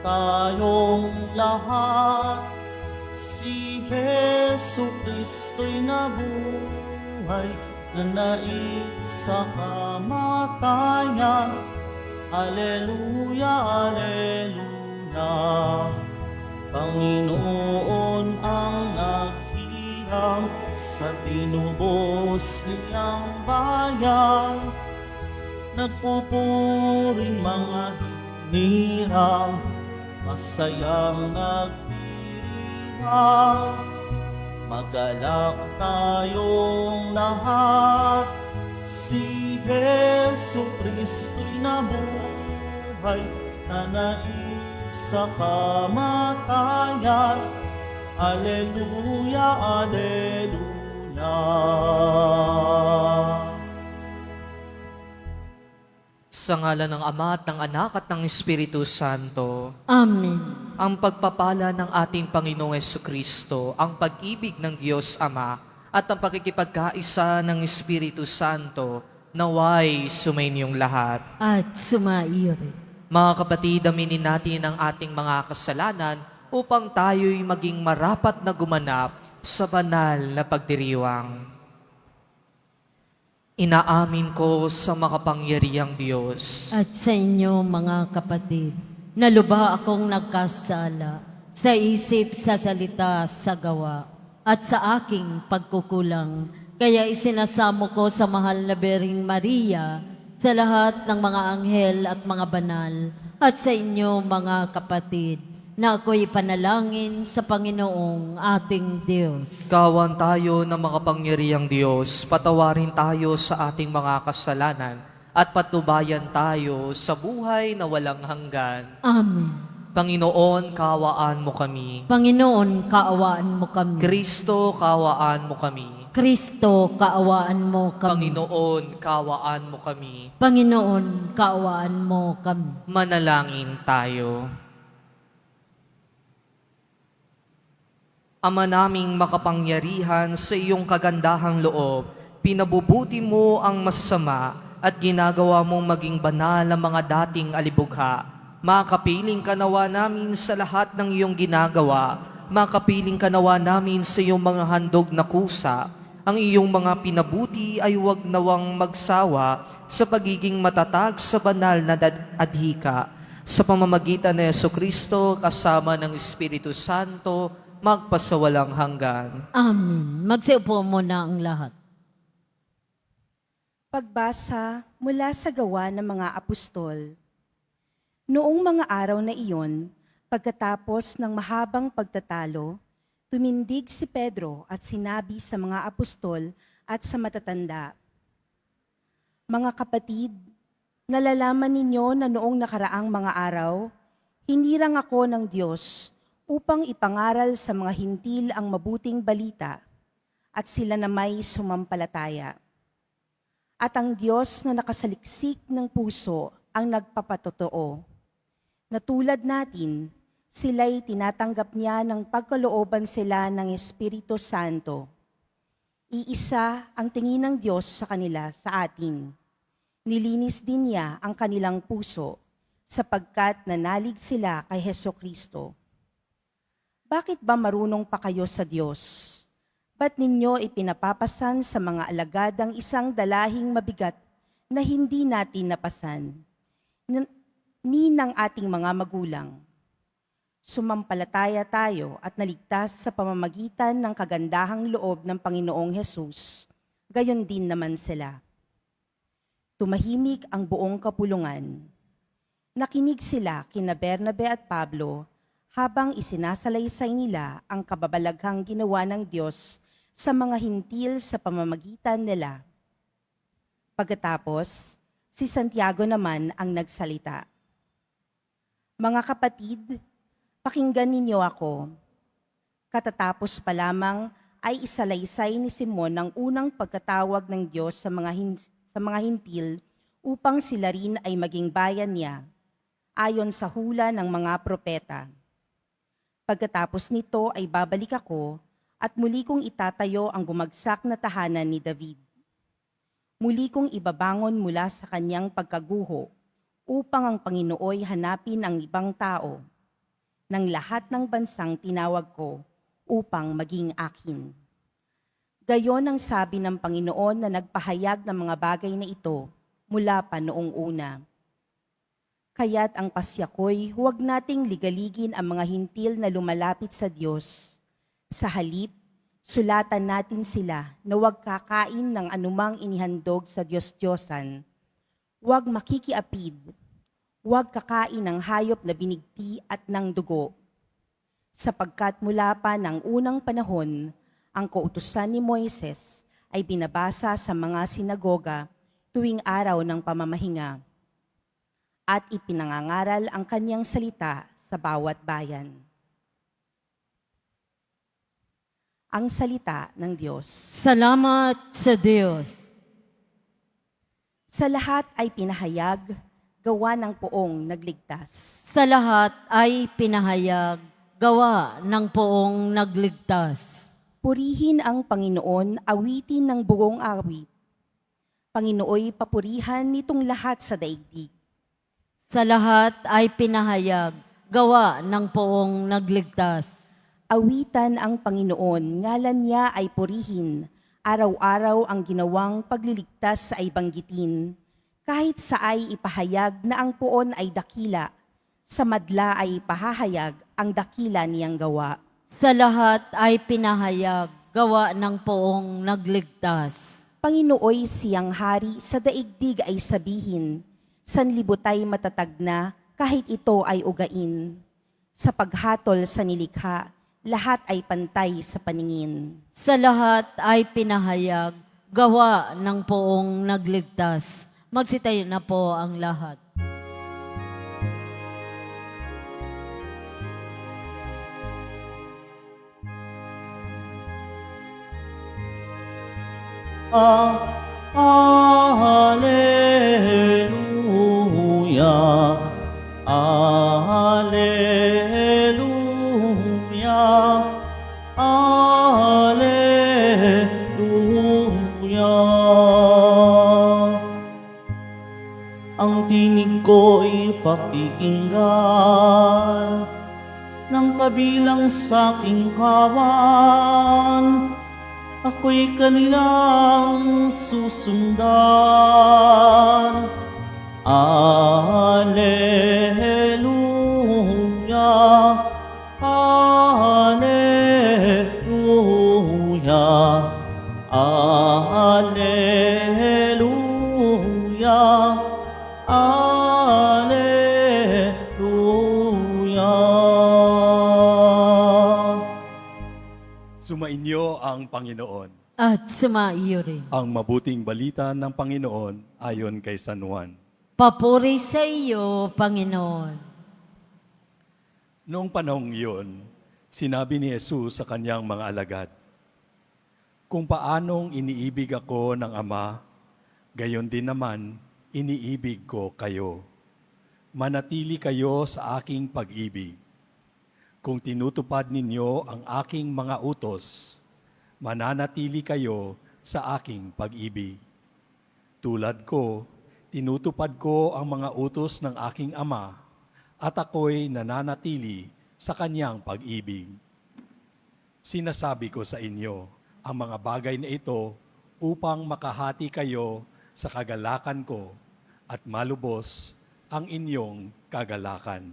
tayong lahat. Si Jesu Kristo'y nabuhay, na naig sa kamatayan. Alleluia, Alleluia. Panginoon ang naghihirang sa tinubos niyang bayan. Nagpupuring mga hinirang, masayang nagdiriwang. Magalak tayong lahat, si Jesu Kristo'y nabuhay, na naig sa kamatayan. Alleluia, Alleluia. Sa ngalan ng Ama at ng Anak at ng Espiritu Santo. Amen. Ang pagpapala ng ating Panginoong Jesucristo, ang pag-ibig ng Diyos Ama, at ang pakikipagkaisa ng Espiritu Santo, naway sumainyong lahat. At sumaiyo rin. Mga kapatid, aminin natin ang ating mga kasalanan upang tayo'y maging marapat na gumanap sa banal na pagdiriwang. Inaamin ko sa makapangyarihang Diyos At sa inyo mga kapatid, na lubha akong nagkasala sa isip, sa salita, sa gawa, at sa aking pagkukulang. Kaya isinasamo ko sa mahal na Birheng Maria, sa lahat ng mga anghel at mga banal, at sa inyo mga kapatid, na ako'y panalangin sa Panginoong ating Diyos. Kawan tayo ng makapangyarihang Diyos, patawarin tayo sa ating mga kasalanan, at patubayan tayo sa buhay na walang hanggan. Amen. Panginoon, kaawaan mo kami. Panginoon, kaawaan mo kami. Kristo, kaawaan mo kami. Kristo, kaawaan mo kami. Panginoon, kaawaan mo kami. Panginoon, kaawaan mo kami. Manalangin tayo. Ama naming makapangyarihan, sa iyong kagandahang loob, pinabubuti mo ang masasama at ginagawa mong maging banal ang mga dating alibugha. Makapiling ka nawa namin sa lahat ng iyong ginagawa. Makapiling ka nawa namin sa iyong mga handog na kusa. Ang iyong mga pinabuti ay huwag nawang magsawa sa pagiging matatag sa banal na adhika. Sa pamamagitan ni Jesucristo kasama ng Espiritu Santo, magpasawalang hanggan. Amen. Magsiupo muna ang lahat. Pagbasa mula sa Gawa ng mga Apostol. Noong mga araw na iyon, pagkatapos ng mahabang pagtatalo, tumindig si Pedro at sinabi sa mga apostol at sa matatanda, "Mga kapatid, nalalaman ninyo na noong nakaraang mga araw, hinirang ako ng Diyos upang ipangaral sa mga hintil ang mabuting balita at sila na may sumampalataya. At ang Diyos na nakasaliksik ng puso ang nagpapatotoo. Na tulad natin, sila'y tinatanggap niya ng pagkalooban sila ng Espiritu Santo. Iisa ang tingin ng Diyos sa kanila, sa atin. Nilinis din niya ang kanilang puso sapagkat nanalig sila kay Hesukristo. Bakit ba marunong pa kayo sa Diyos? Ba't ninyo ipinapapasan sa mga alagadang isang dalahing mabigat na hindi natin napasan, ni ng ating mga magulang? Sumampalataya tayo at naligtas sa pamamagitan ng kagandahang loob ng Panginoong Hesus. Gayon din naman sila. Tumahimik ang buong kapulungan. Nakinig sila kina Bernabe at Pablo habang isinasalaysay nila ang kababalaghang ginawa ng Diyos sa mga hintil sa pamamagitan nila. Pagkatapos, si Santiago naman ang nagsalita. Mga kapatid, pakinggan ninyo ako. Katatapos pa lamang ay isalaysay ni Simon ang unang pagkatawag ng Diyos sa mga hintil upang sila rin ay maging bayan niya, ayon sa hula ng mga propeta. Pagkatapos nito ay babalik ako at muli kong itatayo ang bumagsak na tahanan ni David. Muli kong ibabangon mula sa kanyang pagkaguho upang ang Panginooy hanapin ang ibang tao ng lahat ng bansang tinawag ko upang maging akin. Gayon ang sabi ng Panginoon na nagpahayag ng mga bagay na ito mula pa noong una. Kaya't ang pasya ko'y huwag nating ligaligin ang mga hintil na lumalapit sa Diyos. Sa halip, sulatan natin sila na huwag kakain ng anumang inihandog sa Diyos-Diyosan. Huwag makikiapid, huwag kakain ng hayop na binigti at ng dugo. Sapagkat mula pa ng unang panahon, ang kautusan ni Moises ay binabasa sa mga sinagoga tuwing araw ng pamamahinga at ipinangangaral ang kanyang salita sa bawat bayan. Ang salita ng Diyos. Salamat sa Diyos. Sa lahat ay pinahayag, gawa ng poong nagligtas. Sa lahat ay pinahayag, gawa ng poong nagligtas. Purihin ang Panginoon, awitin ng buong awit. Panginooy papurihan nitong lahat sa daigdig. Sa lahat ay pinahayag, gawa ng poong nagligtas. Awitan ang Panginoon, ngalan niya ay purihin. Araw-araw ang ginawang pagliligtas ay banggitin. Kahit sa ay ipahayag na ang poon ay dakila, sa madla ay ipahahayag ang dakila niyang gawa. Sa lahat ay pinahayag, gawa ng poong nagligtas. Panginooy siyang hari, sa daigdig ay sabihin, sanlibutay matatag na kahit ito ay ugain. Sa paghatol sa nilikha, lahat ay pantay sa paningin. Sa lahat ay pinahayag, gawa ng poong nagligtas. Magsitayo na po ang lahat. Alleluia, Alleluia, Alleluia. Ang tinig ko'y pakikinggan ng kabilang sa aking kawan. Ako'y kanilang susundan. Alleluia, Alleluia, Alleluia, Alleluia. Sumainyo ang Panginoon. At sumaiyo rin. Ang mabuting balita ng Panginoon ayon kay San Juan. Papuri sa iyo, Panginoon. Noong panahong iyon, sinabi ni Jesus sa kanyang mga alagad, "Kung paanong iniibig ako ng Ama, gayon din naman iniibig ko kayo. Manatili kayo sa aking pag-ibig. Kung tinutupad ninyo ang aking mga utos, mananatili kayo sa aking pag-ibig. Tulad ko, tinutupad ko ang mga utos ng aking Ama, at ako'y nananatili sa kanyang pag-ibig. Sinasabi ko sa inyo ang mga bagay na ito upang makahati kayo sa kagalakan ko at malubos ang inyong kagalakan."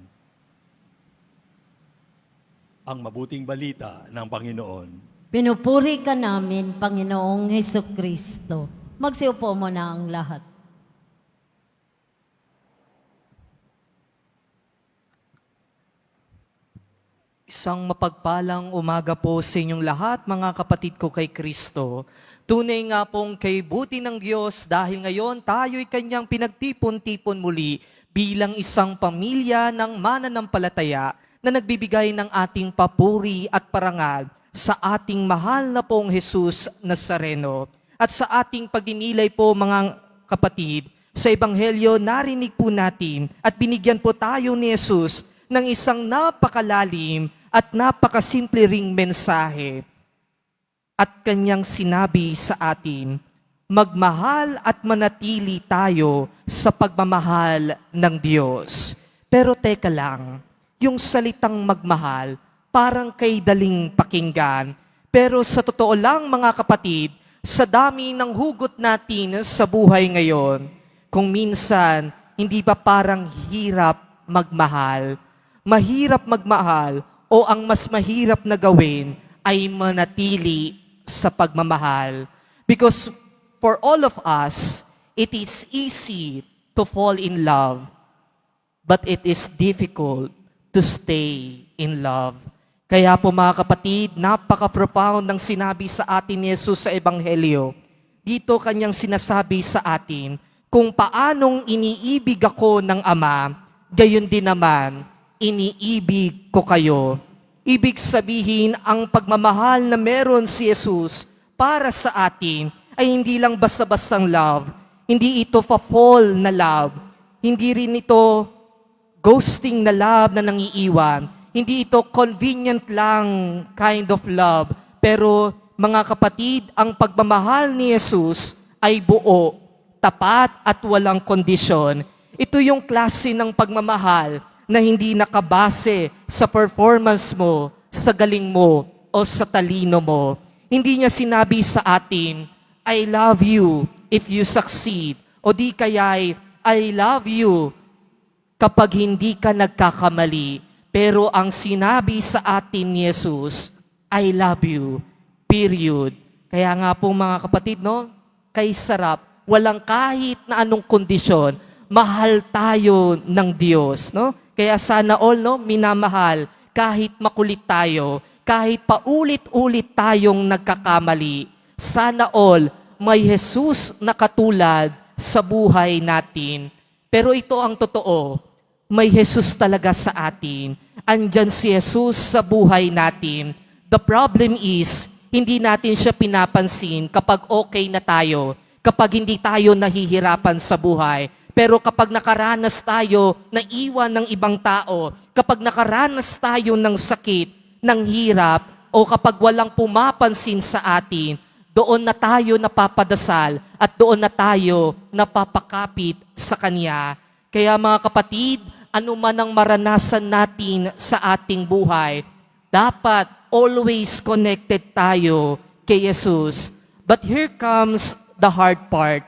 Ang mabuting balita ng Panginoon. Pinupuri ka namin, Panginoong Hesukristo. Magsiupo mo na ang lahat. Isang mapagpalang umaga po sa inyong lahat, mga kapatid ko kay Kristo. Tunay nga pong kay buti ng Diyos dahil ngayon tayo'y kanyang pinagtipon-tipon muli bilang isang pamilya ng mananampalataya na nagbibigay ng ating papuri at parangal sa ating mahal na pong Jesus Nazareno. At sa ating pagdinilay po mga kapatid, sa Ebanghelyo narinig po natin at binigyan po tayo ni Jesus ng isang napakalalim at napakasimple ring mensahe. At kanyang sinabi sa atin, magmahal at manatili tayo sa pagmamahal ng Diyos. Pero teka lang, yung salitang magmahal, parang kay daling pakinggan. Pero sa totoo lang mga kapatid, sa dami ng hugot natin sa buhay ngayon, kung minsan hindi ba parang hirap magmahal? Mahirap magmahal o ang mas mahirap na gawin ay manatili sa pagmamahal. Because for all of us, it is easy to fall in love, but it is difficult to stay in love. Kaya po mga kapatid, napaka-profound ng sinabi sa atin ni Jesus sa Ebanghelyo. Dito kanyang sinasabi sa atin, kung paanong iniibig ako ng Ama, gayon din naman, iniibig ko kayo. Ibig sabihin, ang pagmamahal na meron si Jesus para sa atin ay hindi lang basta-bastang love. Hindi ito pa-fall na love. Hindi rin ito ghosting na love na nangiiwan. Hindi ito convenient lang kind of love. Pero mga kapatid, ang pagmamahal ni Jesus ay buo, tapat at walang kondisyon. Ito yung klase ng pagmamahal na hindi nakabase sa performance mo, sa galing mo, o sa talino mo. Hindi niya sinabi sa atin, I love you if you succeed. O di kaya'y, I love you kapag hindi ka nagkakamali. Pero ang sinabi sa atin ni Jesus, I love you, period. Kaya nga po mga kapatid, no? Kay sarap, walang kahit na anong kondisyon, mahal tayo ng Diyos, no? Kaya sana all, no, minamahal, kahit makulit tayo, kahit paulit-ulit tayong nagkakamali, sana all, may Jesus na katulad sa buhay natin. Pero ito ang totoo, may Jesus talaga sa atin. Andyan si Jesus sa buhay natin. The problem is, hindi natin siya pinapansin kapag okay na tayo, kapag hindi tayo nahihirapan sa buhay. Pero kapag nakaranas tayo na iwan ng ibang tao, kapag nakaranas tayo ng sakit, ng hirap, o kapag walang pumapansin sa atin, doon na tayo napapadasal at doon na tayo napapakapit sa Kanya. Kaya mga kapatid, ano man ang maranasan natin sa ating buhay, dapat always connected tayo kay Jesus. But here comes the hard part.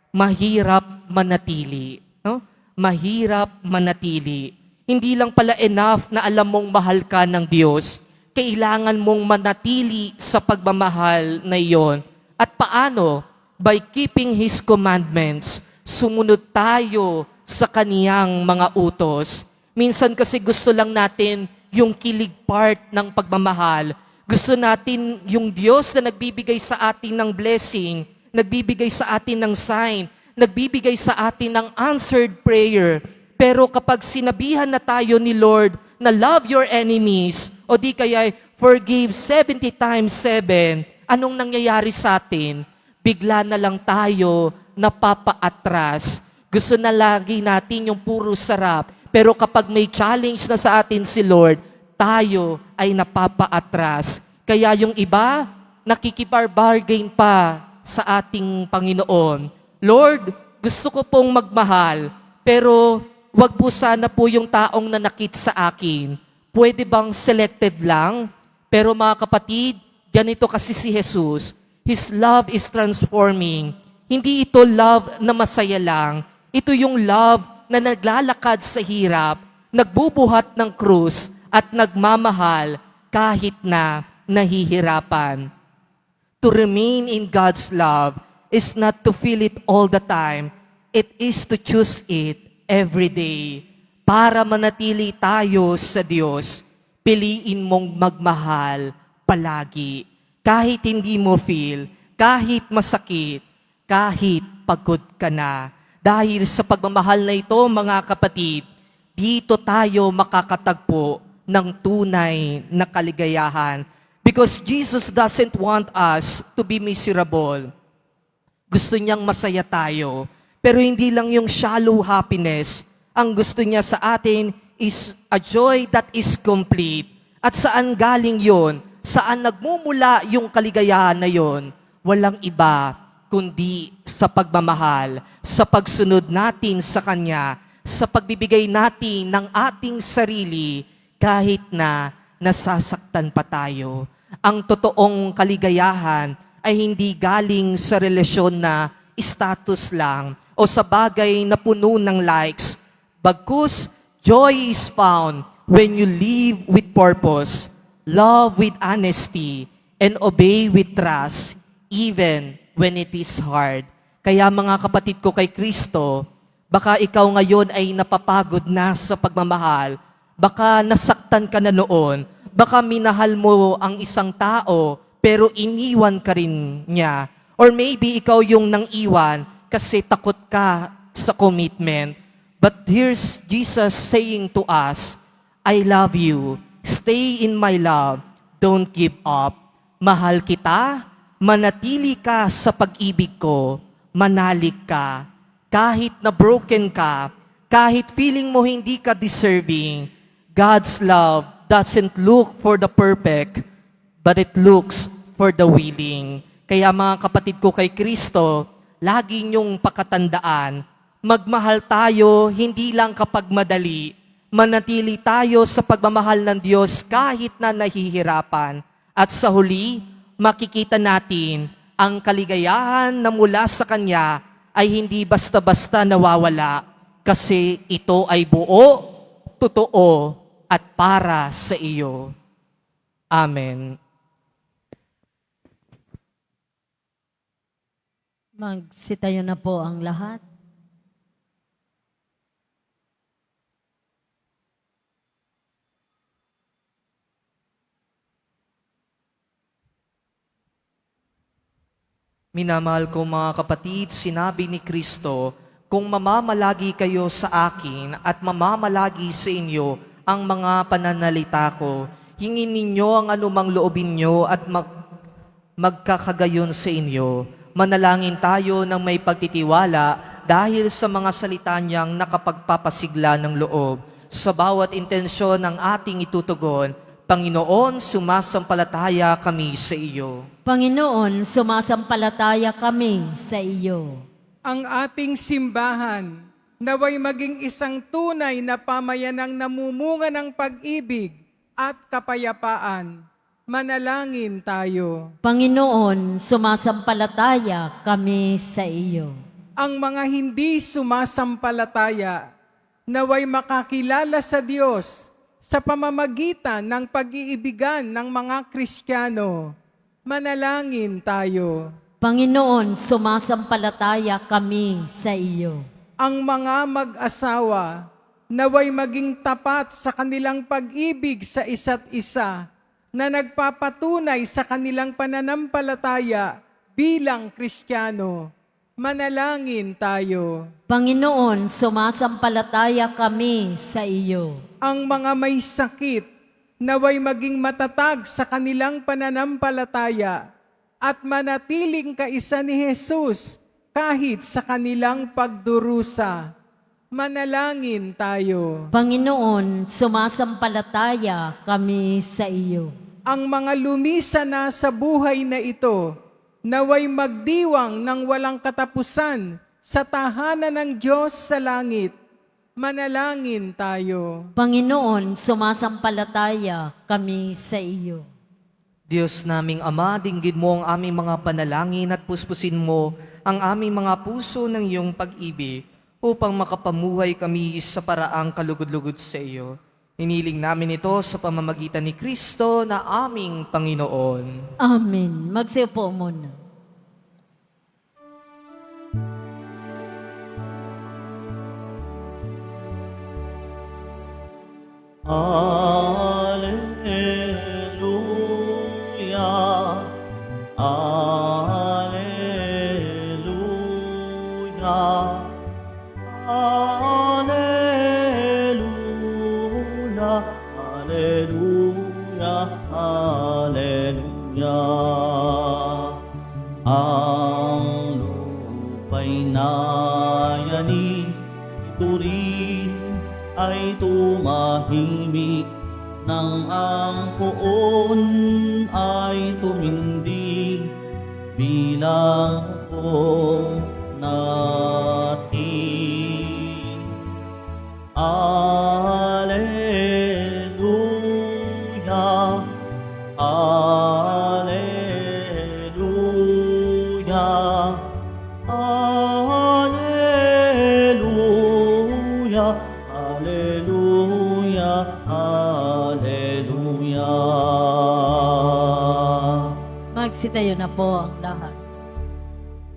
Mahirap manatili. No? Mahirap manatili. Hindi lang pala enough na alam mong mahal ka ng Diyos. Kailangan mong manatili sa pagmamahal na iyon. At paano? By keeping His commandments. Sumunod tayo sa Kaniyang mga utos. Minsan kasi gusto lang natin yung kilig part ng pagmamahal. Gusto natin yung Diyos na nagbibigay sa atin ng blessing, nagbibigay sa atin ng sign, nagbibigay sa atin ng answered prayer. Pero kapag sinabihan na tayo ni Lord na love your enemies, o di kaya forgive 70 times 7, anong nangyayari sa atin? Bigla na lang tayo napapaatras. Gusto na lagi natin yung puro sarap. Pero kapag may challenge na sa atin si Lord, tayo ay napapaatras. Kaya yung iba, nakikibargain pa sa ating Panginoon. Lord, gusto ko pong magmahal, pero wag po sana po yung taong nanakit sa akin. Pwede bang selected lang? Pero mga kapatid, ganito kasi si Jesus. His love is transforming. Hindi ito love na masaya lang. Ito yung love na naglalakad sa hirap, nagbubuhat ng krus, at nagmamahal kahit na nahihirapan. To remain in God's love is not to feel it all the time. It is to choose it every day. Para manatili tayo sa Diyos, piliin mong magmahal palagi. Kahit hindi mo feel, kahit masakit, kahit pagod ka na. Dahil sa pagmamahal na ito, mga kapatid, dito tayo makakatagpo ng tunay na kaligayahan. Because Jesus doesn't want us to be miserable. Gusto niyang masaya tayo. Pero hindi lang yung shallow happiness. Ang gusto niya sa atin is a joy that is complete. At saan galing yon? Saan nagmumula yung kaligayahan na yon? Walang iba kundi sa pagmamahal, sa pagsunod natin sa Kanya, sa pagbibigay natin ng ating sarili, kahit na nasasaktan pa tayo. Ang totoong kaligayahan ay hindi galing sa relasyon na status lang o sa bagay na puno ng likes. Bagkus, joy is found when you live with purpose, love with honesty, and obey with trust, even when it is hard. Kaya mga kapatid ko kay Kristo, baka ikaw ngayon ay napapagod na sa pagmamahal, baka nasaktan ka na noon, baka minahal mo ang isang tao, pero iniwan ka rin niya. Or maybe ikaw yung nang iwan kasi takot ka sa commitment. But here's Jesus saying to us, I love you. Stay in my love. Don't give up. Mahal kita. Manatili ka sa pag-ibig ko. Manalig ka. Kahit na broken ka, kahit feeling mo hindi ka deserving, God's love doesn't look for the perfect, but it looks for the willing. Kaya mga kapatid ko kay Kristo, lagi niyong pakatandaan, magmahal tayo hindi lang kapag madali, manatili tayo sa pagmamahal ng Diyos kahit na nahihirapan. At sa huli, makikita natin ang kaligayahan na mula sa Kanya ay hindi basta-basta nawawala kasi ito ay buo, totoo, at para sa iyo. Amen. Magsitayo na po ang lahat. Minamahal ko mga kapatid, sinabi ni Kristo, kung mamamalagi kayo sa akin at mamamalagi sa inyo ang mga pananalita ko, hingin ninyo ang anumang loobin nyo at magkakagayon sa inyo. Manalangin tayo ng may pagtitiwala dahil sa mga salita niyang nakapagpapasigla ng loob. Sa bawat intensyon ng ating itutugon, Panginoon, sumasampalataya kami sa iyo. Panginoon, sumasampalataya kami sa iyo. Ang ating simbahan naway maging isang tunay na pamayanang namumunga ng pag-ibig at kapayapaan. Manalangin tayo. Panginoon, sumasampalataya kami sa iyo. Ang mga hindi sumasampalataya naway makakilala sa Diyos sa pamamagitan ng pag-iibigan ng mga Kristiyano. Manalangin tayo. Panginoon, sumasampalataya kami sa iyo. Ang mga mag-asawa naway maging tapat sa kanilang pag-ibig sa isa't isa na nagpapatunay sa kanilang pananampalataya bilang Kristiyano. Manalangin tayo. Panginoon, sumasampalataya kami sa iyo. Ang mga may sakit naway maging matatag sa kanilang pananampalataya at manatiling kaisa ni Jesus kahit sa kanilang pagdurusa. Manalangin tayo. Panginoon, sumasampalataya kami sa iyo. Ang mga lumisa na sa buhay na ito, naway magdiwang ng walang katapusan sa tahanan ng Diyos sa langit. Manalangin tayo. Panginoon, sumasampalataya kami sa iyo. Diyos naming Ama, dinggin mo ang aming mga panalangin at puspusin mo ang aming mga puso ng iyong pag-ibig upang makapamuhay kami sa paraang kalugod-lugod sa iyo. Hiniling namin ito sa pamamagitan ni Kristo na aming Panginoon. Amen. Magsiupo muna. Alleluia, Alleluia, Alleluia, Alleluia, Alleluia. Ang lupa'y nayanig, ito rin ay tumahimik, nang ang poon ay tumindig bilang hukom natin. Alleluia, Alleluia, Alleluia, Alleluia, Alleluia. Magsitayo na po ang lahat.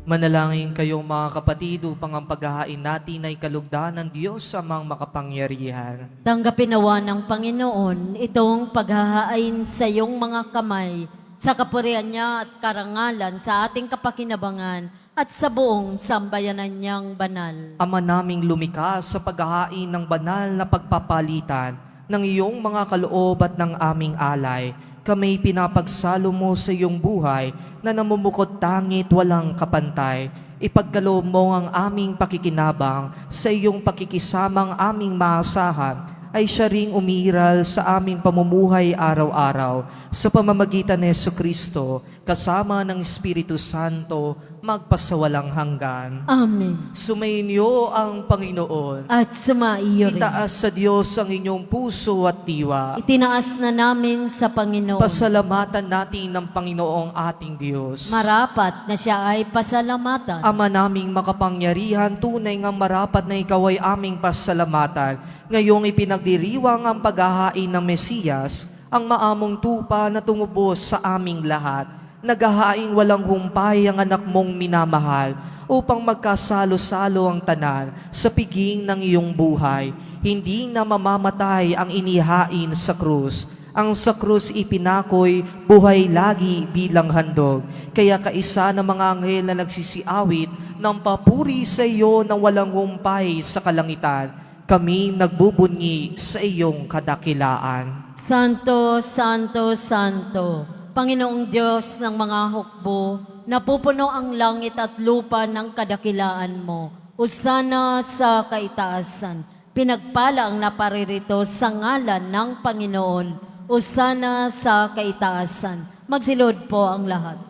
Manalangin kayong mga kapatid upang ang paghahain natin ay kalugdan ng Diyos amang makapangyarihan. Tanggapin nawa ng Panginoon itong paghahain sa iyong mga kamay, sa kapurihan niya at karangalan sa ating kapakinabangan at sa buong sambayanan niyang banal. Ama naming lumikha sa paghahain ng banal na pagpapalitan ng iyong mga kaloob at ng aming alay, kami pinapagsalo mo sa iyong buhay na namumukod tangit walang kapantay. Ipagkaloob mo ang aming pakikinabang sa iyong pakikisamang aming maasahan ay siya ring umiiral sa aming pamumuhay araw-araw sa pamamagitan ni Jesucristo kasama ng Espiritu Santo magpasawalang hanggan. Amen. Sumainyo ang Panginoon. At sumaiyo rin. Itaas sa Diyos ang inyong puso at diwa. Itinaas na namin sa Panginoon. Pasalamatan natin ng Panginoong ating Diyos. Marapat na siya ay pasalamatan. Ama naming makapangyarihan, tunay ngang marapat na ikaw ay aming pasalamatan. Ngayong ipinagdiriwang ang paghahain ng Mesiyas, ang maamong tupa na tumubos sa aming lahat. Naghahaing walang humpay ang anak mong minamahal upang magkasalo-salo ang tanan sa piging ng iyong buhay. Hindi na mamamatay ang inihain sa krus. Ang sa krus ipinakoy, buhay lagi bilang handog. Kaya kaisa ng mga anghel na nagsisiawit ng papuri sa iyo na walang humpay sa kalangitan, kami nagbubunyi sa iyong kadakilaan. Santo, Santo, Santo, Panginoong Diyos ng mga hukbo, napupuno ang langit at lupa ng kadakilaan mo. Usana sa kaitaasan, pinagpala ang naparirito sa ngalan ng Panginoon. Usana sa kaitaasan, magsilod po ang lahat.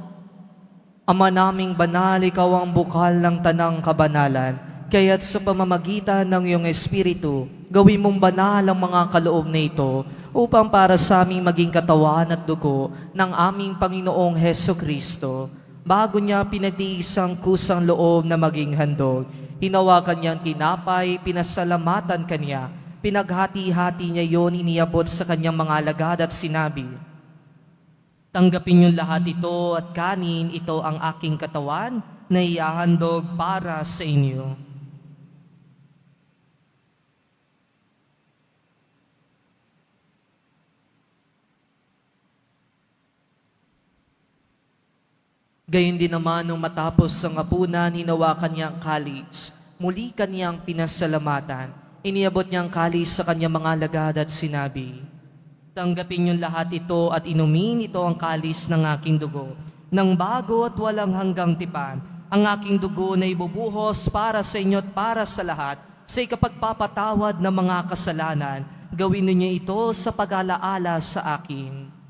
Ama naming banal, ikaw ang bukal ng tanang kabanalan. Kaya't sa pamamagitan ng iyong Espiritu, gawin mong banal ang mga kaloob na ito upang para sa aming maging katawan at dugo ng aming Panginoong Hesukristo. Bago niya pinagdiisang kusang loob na maging handog, hinawakan niyang tinapay, pinasalamatan kanya, pinaghati-hati niya yon, iniabot sa kanyang mga alagad at sinabi, tanggapin niyo lahat ito at kanin, ito ang aking katawan na ihahandog para sa inyo. Gayon din naman nung matapos ang hapunan, hinawakan niya ang kalis. Muli kanyang pinasalamatan. Iniabot niya ang kalis sa kanyang mga alagad at sinabi, tanggapin niyo lahat ito at inumin, ito ang kalis ng aking dugo, ng bago at walang hanggang tipan. Ang aking dugo na ibubuhos para sa inyo at para sa lahat, sa ikapagpapatawad ng mga kasalanan. Gawin niyo ito sa pag-alaala sa akin.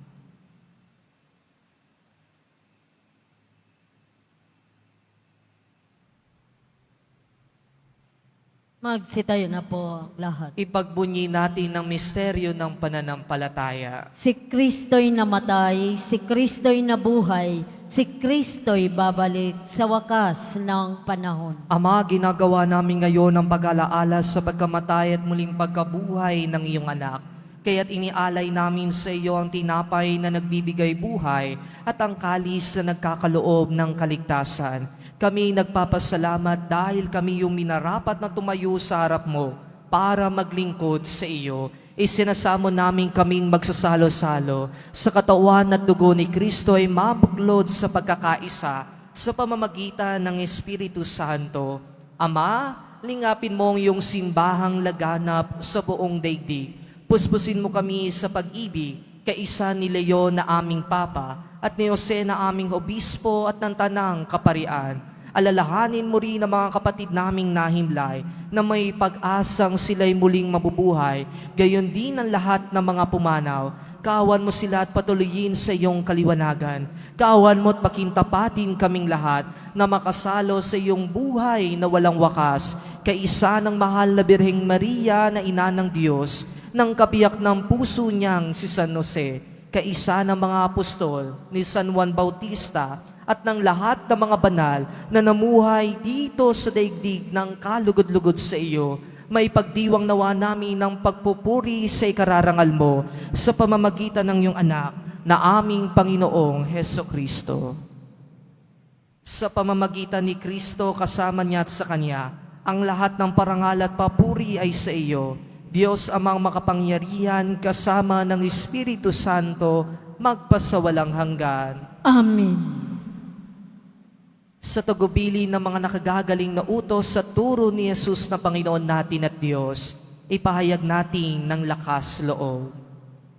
Magsitayo na po ang lahat. Ipagbunyi natin ang misteryo ng pananampalataya. Si Kristo'y namatay, si Kristo'y nabuhay, si Kristo'y babalik sa wakas ng panahon. Ama, ginagawa namin ngayon ang pag-alaala sa pagkamatay at muling pagkabuhay ng iyong anak. Kaya't inialay namin sa iyo ang tinapay na nagbibigay buhay at ang kalis na nagkakaloob ng kaligtasan. Kami nagpapasalamat dahil kami yung minarapat na tumayo sa harap mo para maglingkod sa iyo. Isinasamo namin kaming magsasalo-salo sa katawan at dugo ni Kristo ay mabuklod sa pagkakaisa sa pamamagitan ng Espiritu Santo. Ama, lingapin mo ang iyong simbahang laganap sa buong daigdig. Puspusin mo kami sa pag-ibig, kaisa ni Leon na aming Papa at ni Jose na aming Obispo at ng Tanang Kaparian. Alalahanin mo rin ang mga kapatid naming nahimlay na may pag-asang sila'y muling mabubuhay, gayon din ang lahat ng mga pumanaw. Kaawan mo sila at patuloyin sa iyong kaliwanagan. Kaawan mo at pakintapatin kaming lahat na makasalo sa iyong buhay na walang wakas, kaisa ng mahal na Birheng Maria na Ina ng Diyos, ng kabiyak ng puso niyang si San Jose, kaisa ng mga apostol ni San Juan Bautista at ng lahat ng mga banal na namuhay dito sa daigdig ng kalugod-lugod sa iyo, may pagdiwang nawa namin ng pagpupuri sa ikararangal mo sa pamamagitan ng iyong anak na aming Panginoong Heso Kristo. Sa pamamagitan ni Kristo kasama niya at sa Kanya, ang lahat ng parangal at papuri ay sa iyo, Diyos amang makapangyarihan kasama ng Espiritu Santo, magpasawalang hanggan. Amen. Sa tagubili ng mga nakagagaling na utos sa turo ni Jesus na Panginoon natin at Diyos, ipahayag natin ng lakas loob.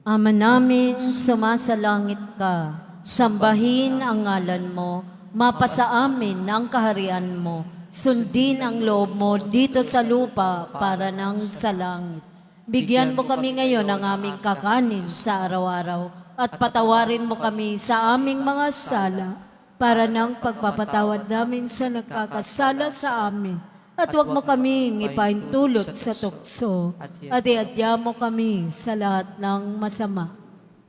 Ama namin, sumasalangit ka, sambahin ang ngalan mo, mapasa amin ang kaharian mo, sundin ang loob mo dito sa lupa para nang sa langit. Bigyan mo kami ngayon ng aming kakanin sa araw-araw at patawarin mo kami sa aming mga sala para nang pagpapatawad namin sa nagkakasala sa amin. At huwag mo kaming ipaintulot sa tukso at iadya mo kami sa lahat ng masama.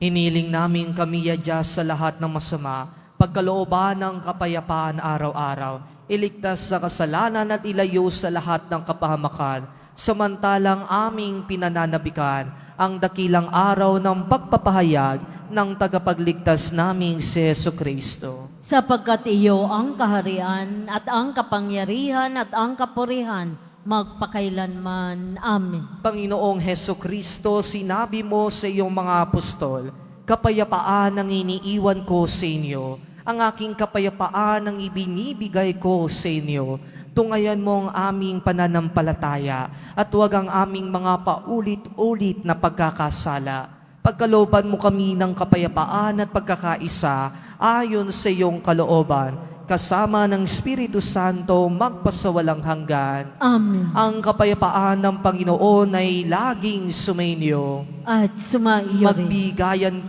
Hiniling namin kami yadya sa lahat ng masama, pagkalooban ng kapayapaan araw-araw, iligtas sa kasalanan at ilayo sa lahat ng kapahamakan, samantalang aming pinananabikan ang dakilang araw ng pagpapahayag ng tagapagligtas naming si Jesu Kristo. Sapagkat iyo ang kaharian at ang kapangyarihan at ang kapurihan magpakailanman. Amen. Panginoong Heso Kristo, sinabi mo sa iyong mga apostol, kapayapaan ang iniiwan ko sa inyo, ang aking kapayapaan ang ibinibigay ko sa inyo. Tungayan mo ang aming pananampalataya at huwag ang aming mga paulit-ulit na pagkakasala. Pagkalooban mo kami ng kapayapaan at pagkakaisa ayon sa iyong kalooban, kasama ng Espiritu Santo magpasawalang hanggan. Amen. Ang kapayapaan ng Panginoon ay laging sumainyo. At sumaiyo rin. Magbigayan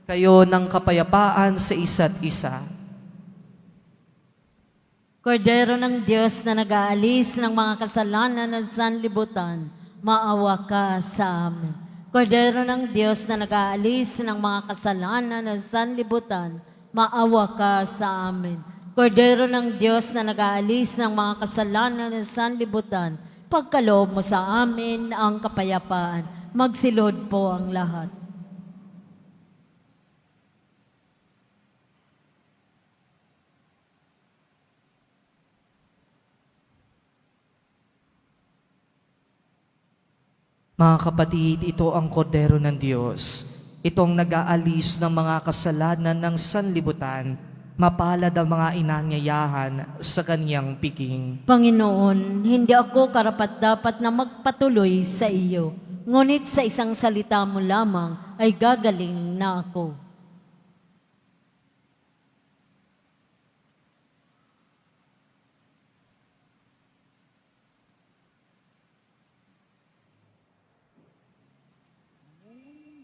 kayo ng kapayapaan sa isa't isa. Kordero ng Diyos na nag-aalis ng mga kasalanan ng sanlibutan, maawa ka sa amin. Kordero ng Diyos na nag-aalis ng mga kasalanan ng sanlibutan, maawa ka sa amin. Kordero ng Diyos na nag-aalis ng mga kasalanan ng sanlibutan, pagkaloob mo sa amin ang kapayapaan. Magsilod po ang lahat. Mga kapatid, ito ang kordero ng Diyos. Itong nag-aalis ng mga kasalanan ng sanlibutan, mapalad ang mga inanyayahan sa kaniyang piging. Panginoon, hindi ako karapat-dapat na magpatuloy sa iyo, ngunit sa isang salita mo lamang ay gagaling na ako.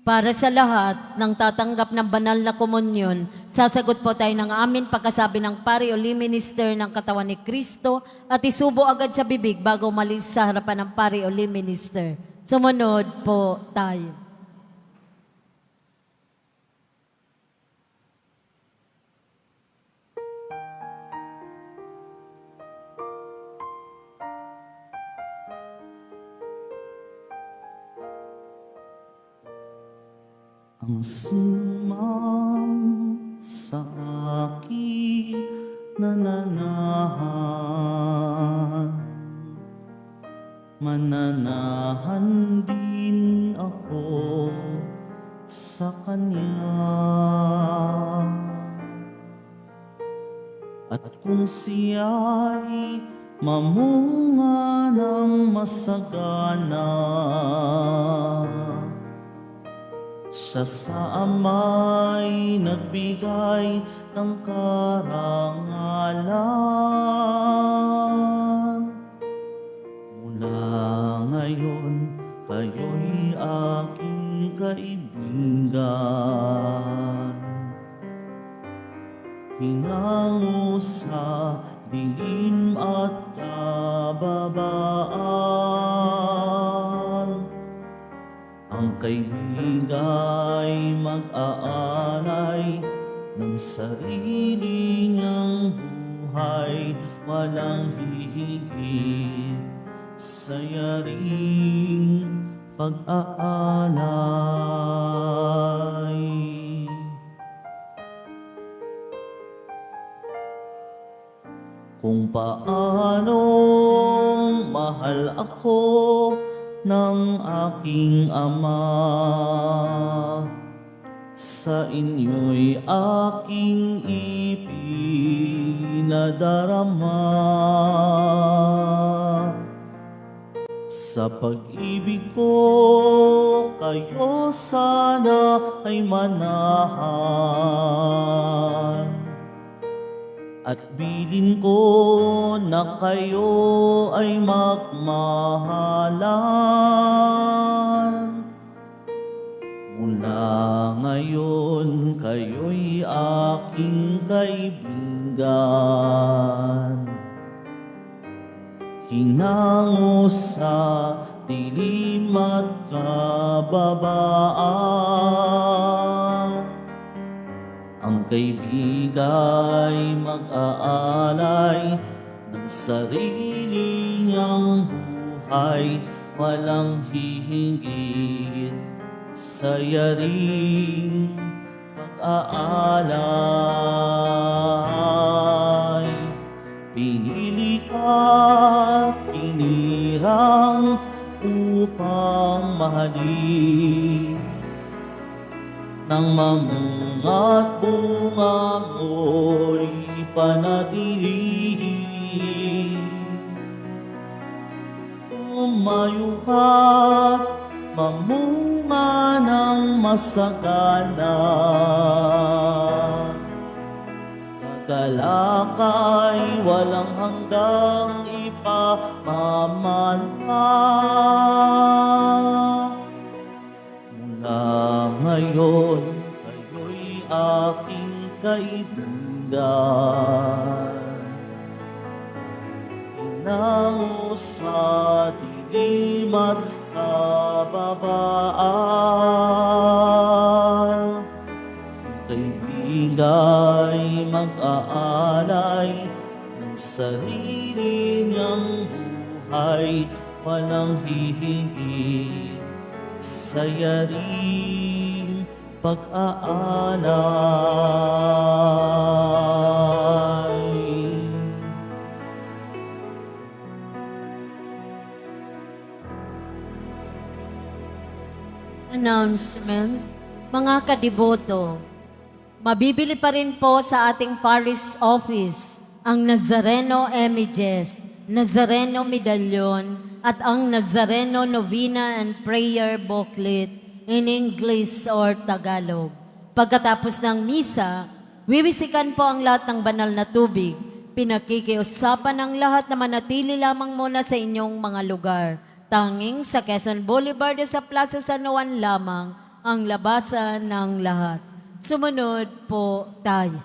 Para sa lahat ng tatanggap ng banal na komunyon, sasagot po tayo ng amin pagkasabi ng pari o limang minister ng katawan ni Kristo at isubo agad sa bibig bago umalis sa harapan ng pari o limang minister. Sumunod po tayo. Ang sumang sa akin nananahan, mananahan din ako sa Kanya. At kung siya'y mamunga ng masagana, siya sa ama'y nagbigay ng karangalan. Mula ngayon, kayo'y aking kaibigan. Hinango sa dilim at kababaan, ang kaibigay mag-aalay ng sarili niyang buhay, walang hihigit sa yaring pag-aalay. Kung paano mahal ako ng aking Ama, sa inyo'y aking ipinadarama. Sa pag-ibig ko kayo sana ay manahan, at bilin ko na kayo ay magmahalan. Mula ngayon kayo'y aking kaibigan, hinango sa dilim at kababaan. Ang kaibigay mag-aalay ng sarili niyang buhay, walang hihigit sa yaring pag-aalay. Pinili ka't hinirang upang mahalin, nang mamunga't bunga mo'y panatilihin. Tumayo ka't mamunga ng masagana, kagalakay walang hanggang ipamamana. Mula ngayon kayo'y aking kaibigan, hinango sa dilim at kababaan. Ang kaibigay mag-aalay ng sarili niyang buhay, walang hihigit sa yaring pag-aalay. Announcement. Mga kadiboto, mabibili pa rin po sa ating parish office ang Nazareno Images, Nazareno Medallion, at ang Nazareno Novena and Prayer Booklet in English or Tagalog. Pagkatapos ng misa, wiwisikan po ang lahat ng banal na tubig. Pinakikiusapan ng lahat na manatili lamang muna sa inyong mga lugar. Tanging sa Quezon Boulevard sa Plaza San Juan lamang ang labasan ng lahat. Sumunod po tayo.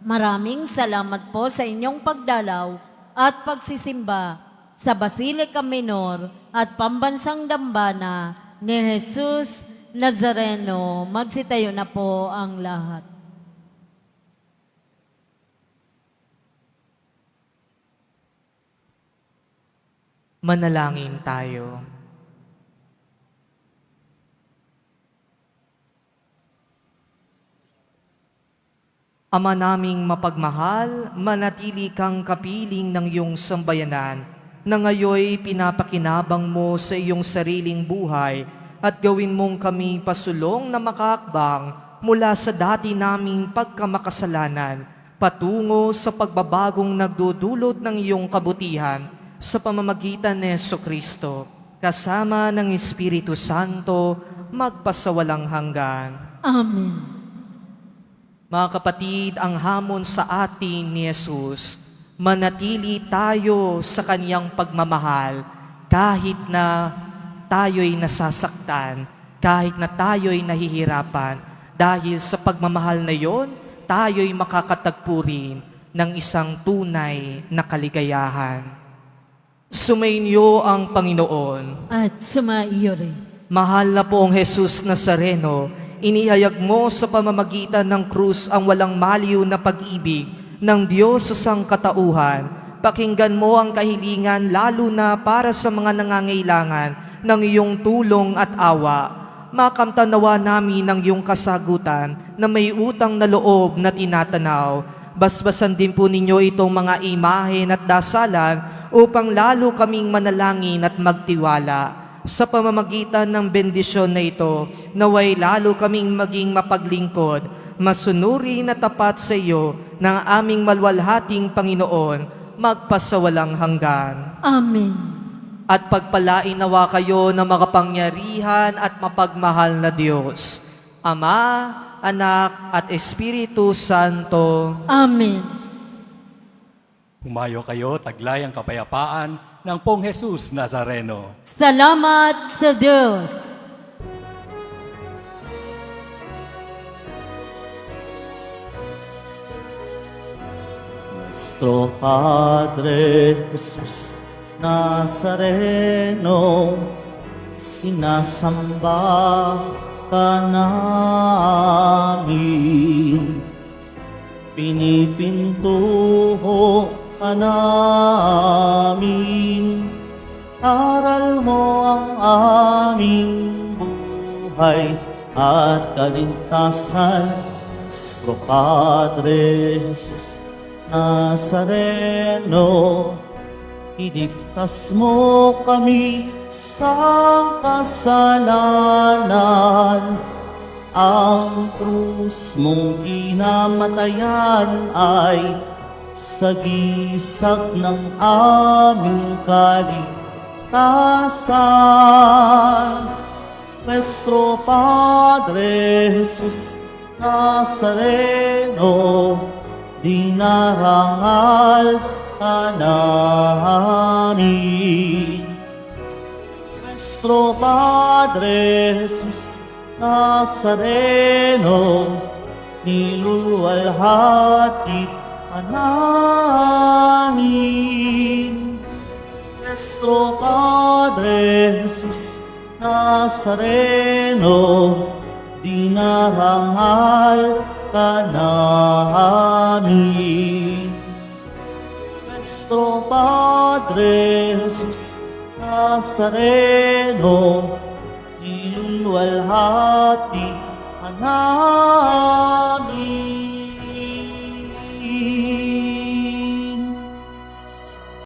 Maraming salamat po sa inyong pagdalaw at pagsisimba sa Basilica Minor at Pambansang Dambana ni Jesus Nazareno. Magsitayo na po ang lahat. Manalangin tayo. Ama naming mapagmahal, manatili kang kapiling ng iyong sambayanan na ngayoy pinapakinabang mo sa iyong sariling buhay at gawin mong kami pasulong na makaakbang mula sa dati naming pagkamakasalanan patungo sa pagbabagong nagdudulot ng iyong kabutihan sa pamamagitan ni Jesucristo, kasama ng Espiritu Santo, magpasawalang hanggan. Amen. Mga kapatid, ang hamon sa atin ni Jesus, manatili tayo sa kanyang pagmamahal kahit na tayo'y nasasaktan, kahit na tayo'y nahihirapan. Dahil sa pagmamahal na yon, tayo'y makakatagpo rin ng isang tunay na kaligayahan. Sumainyo ang Panginoon. At sumaiyo rin. Mahal na poong Jesus Nazareno, inihayag mo sa pamamagitan ng krus ang walang maliw na pag-ibig ng Diyos sa sangkatauhan. Pakinggan mo ang kahilingan lalo na para sa mga nangangailangan ng iyong tulong at awa. Makamtanawa namin ang iyong kasagutan na may utang na loob na tinatanaw. Basbasan din po ninyo itong mga imahen at dasalan upang lalo kaming manalangin at magtiwala. Sa pamamagitan ng bendisyon na ito, naway lalo kaming maging mapaglingkod, masunuri na tapat sa iyo ng aming malwalhating Panginoon, magpasawalang hanggan. Amen. At pagpalain nawa kayo ng makapangyarihan at mapagmahal na Diyos, Ama, Anak, at Espiritu Santo. Amen. Humayo kayo, taglay ang kapayapaan ng Pong Jesus Nazareno. Salamat sa Diyos. Nuestro Padre Jesus Nazareno, sinasamba ka namin, pinipintuho ka namin, aral mo ang aming buhay at kaligtasan. Nuestro Padre Jesus Nazareno, iligtas mo kami sa kasalanan. Ang krus mong ginamatayan ay sagisag ng aming kaligtasan. Nuestro Padre Jesus Nazareno, dinarangal ka namin. Nuestro Padre Jesus Nazareno, niluluwalhati ka namin. Nuestro Padre Jesus Nazareno, dinarangal ka namin. Nuestro Padre Jesus Nazareno, niluluwalhati ka namin.